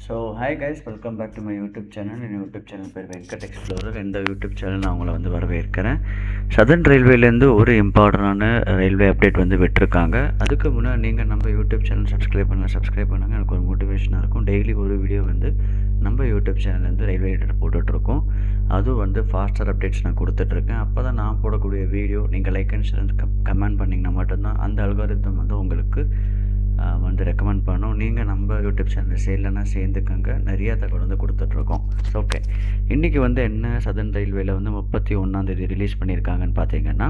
Hi guys, welcome back to my YouTube channel. என் YouTube channel பேர் Venkat explorer. இந்த YouTube channel நான் உங்களை வந்து வரவேற்கிறேன். சதர்ன் ரயில்வேலேருந்து ஒரு இம்பார்ட்டண்டான ரயில்வே அப்டேட் வந்து விட்டுருக்காங்க. அதுக்கு முன்னாடி நீங்கள் நம்ம யூடியூப் சேனல் சப்ஸ்கிரைப் பண்ணுங்கள். எனக்கு ஒரு மோட்டிவேஷனாக இருக்கும். டெய்லி ஒரு வீடியோ வந்து நம்ம யூடியூப் சேனல்லேருந்து ரயில்வே ரிலேட்டட் போட்டுட்ருக்கோம். அதுவும் வந்து ஃபாஸ்டர் அப்டேட்ஸ் நான் கொடுத்துட்ருக்கேன். அப்போ தான் நான் போடக்கூடிய வீடியோ நீங்கள் லைக் அண்ட் ஷேர் கமெண்ட் பண்ணிங்கன்னா மட்டும்தான் அந்த அல்காரிதம் வந்து உங்களுக்கு வந்து ரெக்கமெண்ட் பண்ணோம். நீங்கள் நம்ம யூடியூப் சேனல் சேரலைன்னா சேர்ந்துக்கங்க. நிறைய தகவல் வந்து கொடுத்துட்ருக்கோம். ஓகே, இன்றைக்கி வந்து என்ன சதர்ன் ரயில்வேல வந்து 31 ரிலீஸ் பண்ணியிருக்காங்கன்னு பார்த்தீங்கன்னா,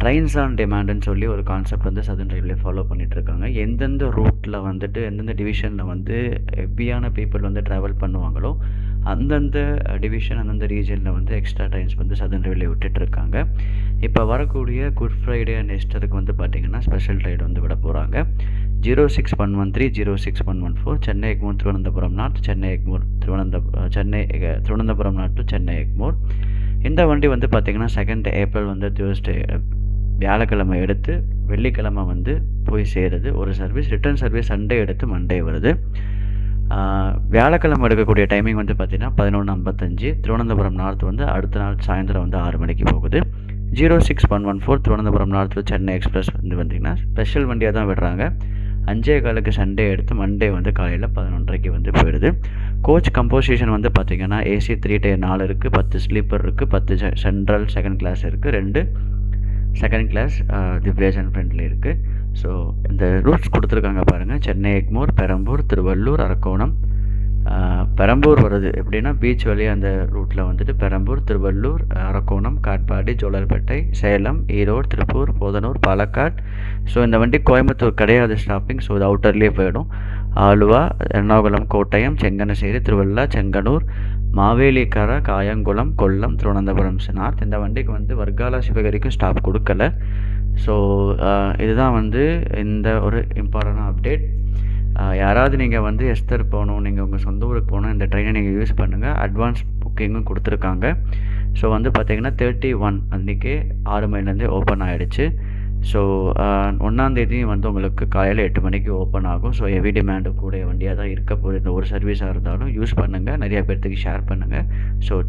ட்ரெயின்ஸ் ஆன் டிமாண்டுன்னு சொல்லி ஒரு கான்செப்ட் வந்து சதர்ன் ரயில்வே ஃபாலோ பண்ணிகிட்ருக்காங்க. எந்தெந்த ரூட்டில் வந்துட்டு எந்தெந்த டிவிஷனில் வந்து ஹெவியான பீப்புள் வந்து ட்ராவல் பண்ணுவாங்களோ அந்தந்த டிவிஷன் அந்தந்த ரீஜனில் வந்து எக்ஸ்ட்ரா ட்ரெயின்ஸ் வந்து சதர்ன் ரயில்வே விட்டுட்ருக்காங்க. இப்போ வரக்கூடிய குட் ஃப்ரைடே அண்ட் ஈஸ்டருக்கு வந்து பார்த்திங்கன்னா ஸ்பெஷல் ரைடு வந்து விட போகிறாங்க. 06113 06114 Chennai Egmore Thiruvananthapuram north, Chennai Egmore Thiruvananthapuram north to Chennai Egmore. இந்த வண்டி வந்து பார்த்திங்கன்னா 2 ஏப்ரல் வந்து டியூஸ்டே வியாழக்கிழமை எடுத்து வெள்ளிக்கிழமை வந்து போய் சேருது ஒரு சர்வீஸ். ரிட்டர்ன் சர்வீஸ் சண்டே எடுத்து மண்டே வருது. வியாழக்கிழமை எடுக்கக்கூடிய டைமிங் வந்து பார்த்திங்கன்னா 11:55. திருவனந்தபுரம் நார்த் வந்து அடுத்த நாள் சாயந்தரம் வந்து 6 மணிக்கு போகுது. 06114 திருவனந்தபுரம் நார்த் சென்னை எக்ஸ்பிரஸ் வந்து பார்த்திங்கன்னா ஸ்பெஷல் வண்டியாக தான் விடுறாங்க. 5:15 சண்டே எடுத்து மண்டே வந்து காலையில் 11:30 வந்து போயிடுது. கோச் கம்போசிஷன் வந்து பார்த்திங்கன்னா ஏசி 3 டயர் 4 இருக்குது, 10 ஸ்லீப்பர் இருக்குது, 10 சென்ட்ரல் செகண்ட் கிளாஸ் இருக்குது, 2 செகண்ட் கிளாஸ் திவ்யாஜ் அண்ட் ஃப்ரெண்ட்லி இருக்குது. ஸோ இந்த ரூட்ஸ் கொடுத்துருக்காங்க பாருங்கள். சென்னை எக்மோர், பெரம்பூர், திருவள்ளூர், அரக்கோணம். பெரம்பூர் வருது எப்படின்னா பீச் வழியாக அந்த ரூட்டில் வந்துட்டு பெரம்பூர், திருவள்ளூர், அரக்கோணம், காட்பாடி, ஜோலார்பேட்டை, சேலம், ஈரோடு, திருப்பூர், போதனூர், பாலக்காடு. ஸோ இந்த வண்டி கோயம்புத்தூர் கிடையாது ஸ்டாப்பிங். ஸோ இது அவுட்டர்லேயே போயிடும். ஆலுவா, எர்ணாகுளம், கோட்டயம், செங்கனசேரி, திருவள்ளா, செங்கனூர், மாவேலிக்கரை, காயங்குளம், கொல்லம், திருவனந்தபுரம் நார்த். இந்த வண்டிக்கு வந்து வர்காலா சிவகிரிக்கும் ஸ்டாப் கொடுக்கல. ஸோ இதுதான் வந்து இந்த ஒரு இம்பார்ட்டண்டான அப்டேட். யாராவது நீங்கள் வந்து எஸ்தர் போகணும், நீங்கள் உங்கள் சொந்த ஊருக்கு போகணும், இந்த ட்ரெயினை நீங்கள் யூஸ் பண்ணுங்கள். அட்வான்ஸ் புக்கிங்கும் கொடுத்துருக்காங்க. ஸோ வந்து பார்த்திங்கன்னா 31 அன்றைக்கே 6 மணிலேருந்தே ஓப்பன் ஆகிடுச்சு. ஸோ 1 வந்து உங்களுக்கு காலையில் 8 மணிக்கு ஓப்பன் ஆகும். ஸோ ஹெவி டிமாண்டு கூடிய வண்டியாக தான் இருக்க போகுது. இந்த ஒரு சர்வீஸாக இருந்தாலும் யூஸ் பண்ணுங்கள், நிறைய பேர்த்துக்கு ஷேர் பண்ணுங்கள். ஸோ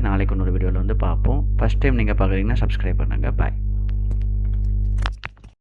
நாளைக்கு இன்னொரு வீடியோவில் வந்து பார்ப்போம். ஃபஸ்ட் டைம் நீங்கள் பார்க்குறீங்கன்னா சப்ஸ்கிரைப் பண்ணுங்கள். பாய்.